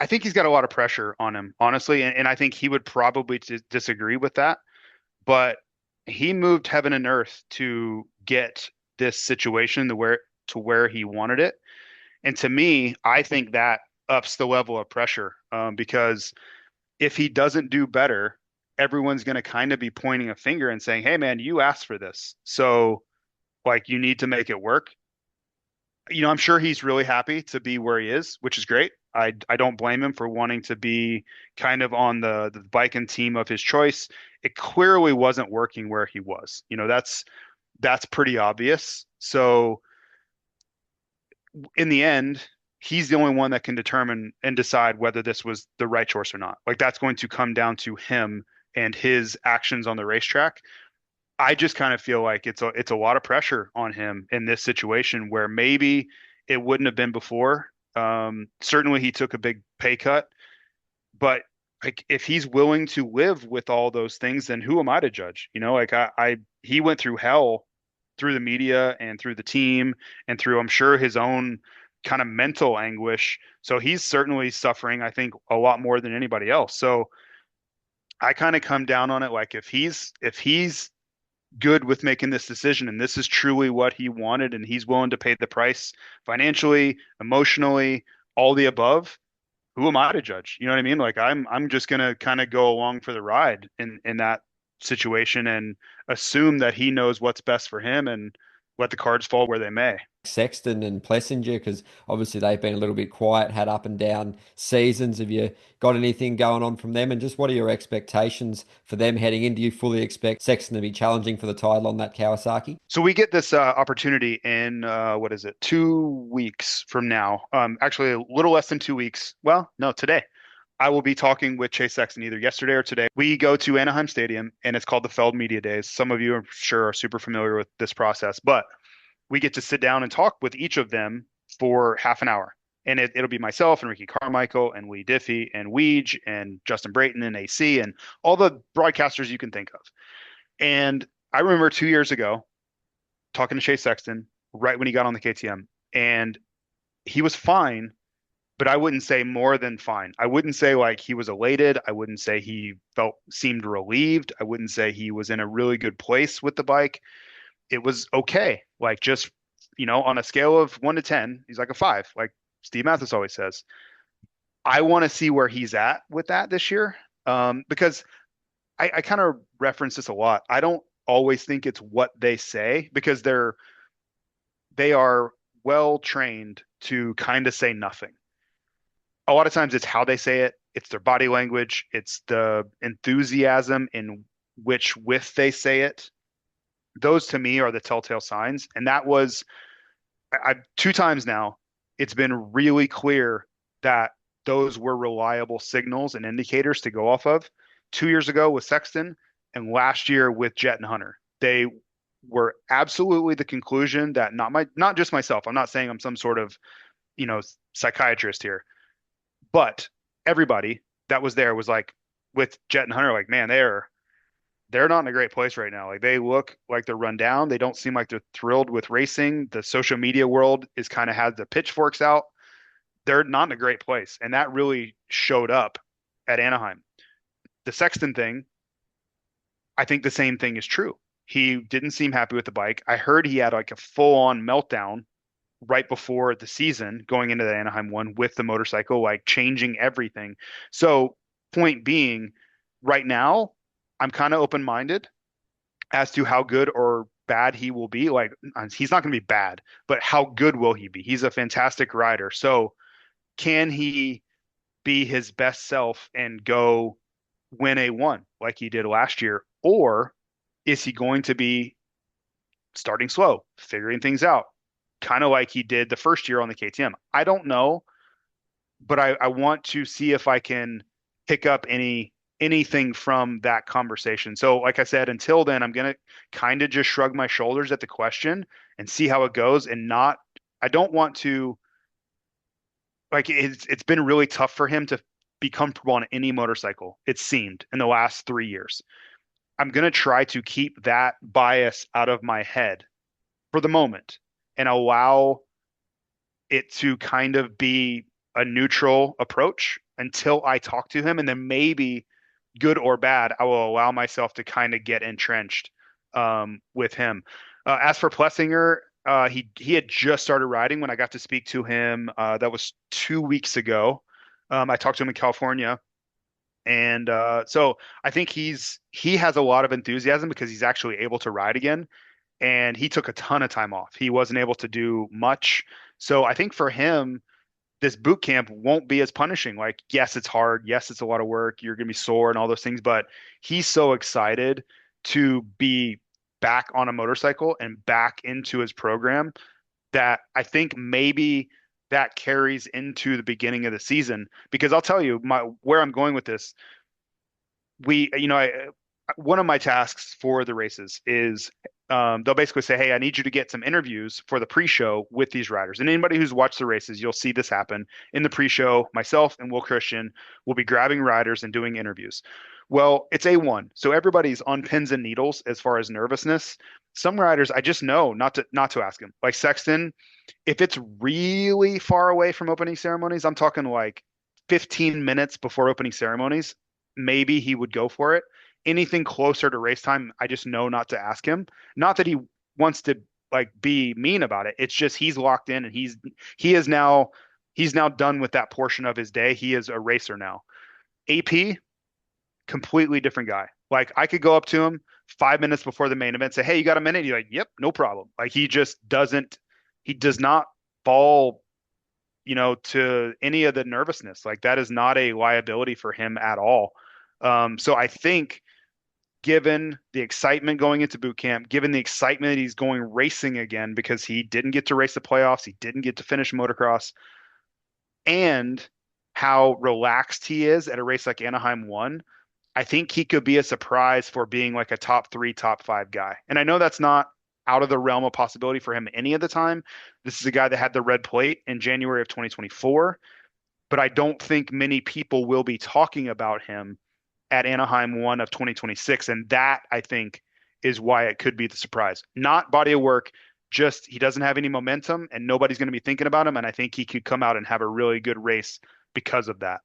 I think he's got a lot of pressure on him, honestly, and I think he would probably disagree with that. But he moved heaven and earth to get this situation to where he wanted it. And to me, I think that ups the level of pressure because if he doesn't do better, everyone's going to kind of be pointing a finger and saying, "Hey, man, you asked for this, so like you need to make it work." I'm sure he's really happy to be where he is, which is great. I don't blame him for wanting to be kind of on the bike and team of his choice. It clearly wasn't working where he was. That's pretty obvious. So in the end, he's the only one that can determine and decide whether this was the right choice or not. Like that's going to come down to him and his actions on the racetrack. I just kind of feel like it's a lot of pressure on him in this situation where maybe it wouldn't have been before. Certainly he took a big pay cut, but like if he's willing to live with all those things, then who am I to judge? Like he went through hell through the media and through the team and through, I'm sure, his own kind of mental anguish. So he's certainly suffering, I think, a lot more than anybody else. So I kind of come down on it like if he's good with making this decision and this is truly what he wanted and he's willing to pay the price financially, emotionally, all the above, who am I to judge? You know what I mean? Like I'm just gonna kind of go along for the ride in that situation and assume that he knows what's best for him and let the cards fall where they may. Sexton and Plessinger, because obviously they've been a little bit quiet, had up and down seasons. Have you got anything going on from them? And just what are your expectations for them heading in? Do you fully expect Sexton to be challenging for the title on that Kawasaki? So we get this opportunity in what is it? 2 weeks from now. Actually, a little less than 2 weeks. Well, no, today. I will be talking with Chase Sexton either yesterday or today. We go to Anaheim Stadium and it's called the Feld Media Days. Some of you, I'm sure, are super familiar with this process, but we get to sit down and talk with each of them for half an hour. And it'll be myself and Ricky Carmichael and Lee Diffie and Weege and Justin Brayton and AC and all the broadcasters you can think of. And I remember 2 years ago talking to Chase Sexton right when he got on the KTM, and he was fine, but I wouldn't say more than fine. I wouldn't say like he was elated. I wouldn't say he seemed relieved. I wouldn't say he was in a really good place with the bike. It was okay. Like just, on a scale of 1 to 10, he's like a five, like Steve Mathis always says. I want to see where he's at with that this year. Because I kind of reference this a lot. I don't always think it's what they say because they are well trained to kind of say nothing. A lot of times it's how they say it, it's their body language, it's the enthusiasm in which with they say it. Those to me are the telltale signs. And that was 2 times now, it's been really clear that those were reliable signals and indicators to go off of. 2 years ago with Sexton and last year with Jet and Hunter. They were absolutely the conclusion that not just myself. I'm not saying I'm some sort of, you know, psychiatrist here, but everybody that was there was like with Jet and Hunter, like, man, they're not in a great place right now. Like they look like they're run down. They don't seem like they're thrilled with racing. The social media world is kind of had the pitchforks out. They're not in a great place. And that really showed up at Anaheim. The Sexton thing, I think the same thing is true. He didn't seem happy with the bike. I heard he had like a full on meltdown right before the season going into the Anaheim one with the motorcycle, like changing everything. So, point being, right now, I'm kind of open minded as to how good or bad he will be. Like, he's not going to be bad, but how good will he be? He's a fantastic rider. So, can he be his best self and go win a one like he did last year? Or is he going to be starting slow, figuring things out, kind of like he did the first year on the KTM? I don't know, but I want to see if I can pick up anything from that conversation. So, like I said, until then, I'm gonna kind of just shrug my shoulders at the question and see how it goes, and not. I don't want to like it's been really tough for him to be comfortable on any motorcycle. It seemed in the last 3 years. I'm gonna try to keep that bias out of my head for the moment and allow it to kind of be a neutral approach until I talk to him, and then maybe good or bad, I will allow myself to kind of get entrenched with him. As for Plessinger, he had just started riding when I got to speak to him. That was 2 weeks ago. I talked to him in California, and so I think he has a lot of enthusiasm because he's actually able to ride again, and he took a ton of time off. He wasn't able to do much, so I think for him this boot camp won't be as punishing. Like, yes, it's hard. Yes, it's a lot of work. You're going to be sore and all those things, but he's so excited to be back on a motorcycle and back into his program that I think maybe that carries into the beginning of the season. Because I'll tell you where I'm going with this. One of my tasks for the races is they'll basically say, "Hey, I need you to get some interviews for the pre-show with these riders." And anybody who's watched the races, you'll see this happen in the pre-show. Myself and Will Christian will be grabbing riders and doing interviews. Well, it's A1, so everybody's on pins and needles as far as nervousness. Some riders, I just know not to ask them. Like Sexton, if it's really far away from opening ceremonies, I'm talking like 15 minutes before opening ceremonies, maybe he would go for it. Anything closer to race time, I just know not to ask him. Not that he wants to like be mean about it. It's just he's locked in and he's now done with that portion of his day. He is a racer now. AP, completely different guy. Like I could go up to him 5 minutes before the main event, say, "Hey, you got a minute?" He's like, "Yep, no problem." Like he does not fall, to any of the nervousness. Like that is not a liability for him at all. So I think given the excitement going into boot camp, given the excitement that he's going racing again because he didn't get to race the playoffs, he didn't get to finish motocross, and how relaxed he is at a race like Anaheim 1, I think he could be a surprise for being like a top three, top five guy. And I know that's not out of the realm of possibility for him any of the time. This is a guy that had the red plate in January of 2024, but I don't think many people will be talking about him at Anaheim 1 of 2026. And that, I think, is why it could be the surprise. Not body of work, just he doesn't have any momentum and nobody's going to be thinking about him. And I think he could come out and have a really good race because of that.